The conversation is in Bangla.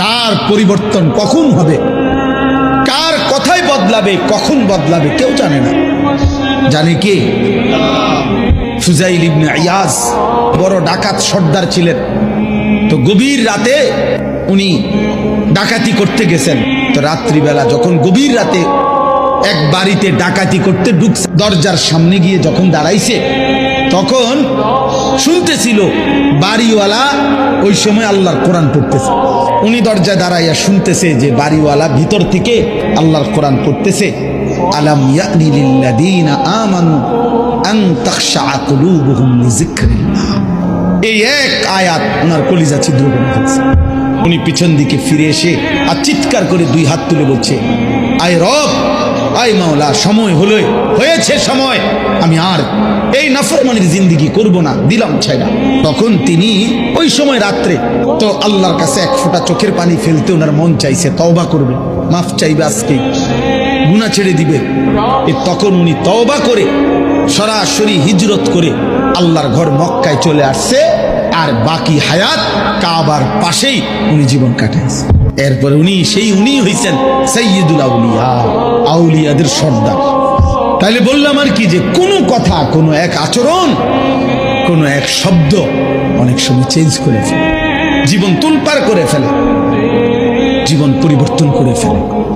কার পরিবর্তন কখন হবে, কার কথাই বদলাবে, কখন বদলাবে কেউ জানে না। জানে কে? ফুজাইল ইবনে ইয়াজ বড় ডাকাত সর্দার ছিলেন। তো গভীর রাতে উনি ডাকাতি করতে গেছেন। তো রাত্রিবেলা যখন গভীর রাতে এক বাড়িতে ডাকাতি করতে ঢুকছে, দরজার সামনে গিয়ে যখন দাঁড়াইছে তখন শুনতেছিল বাড়িওয়ালা ওই সময় আল্লাহর কোরআন পড়তেছে। উনি দরজায় দাঁড়াইয়া শুনতেছে যে বাড়িওয়ালা ভিতর থেকে আল্লাহর কোরআন পড়তেছে, আলাম ইয়ানি লিল্লাযীনা আমানু আন তাখশা কুলুবুহুম লিযিকরিল্লাহ। এই এক আয়াত ওনার কলিজা ছিদ্র করে ফেলছে। উনি পিছন দিকে ফিরে এসে আর চিৎকার করে দুই হাত তুলে বলছে, আয় রব, আয় মাওলা, সময় হলো, হয়েছে সময়, আমি আর এই নাফরমানির জিন্দেগি করব না, দিলাম ছাইড়া। তখন তিনি ওই সময় রাত্রে তো আল্লাহর কাছে এক ফোঁটা চোখের পানি ফেলতে ওনার মন চাইছে, তওবা করবে, মাফ চাইবে, আজকে গুনাহ ছেড়ে দিবে। তখন উনি তওবা করে সরাসরি হিজরত করে আল্লাহর ঘর মক্কায় চলে আসছে। আর বাকি হায়াত কাবার পাশেই উনি জীবন কাটাইছে। এরপরে উনি হইছেন সাইয়্যিদুল আউলিয়া, আউলিয়াদের সর্দার। তাইলে বললাম আর কি, যে কোনো কথা, কোনো এক আচরণ, কোনো এক শব্দ অনেক সময় চেঞ্জ করে ফেলে, জীবন তুলপার করে ফেলে, জীবন পরিবর্তন করে ফেলে।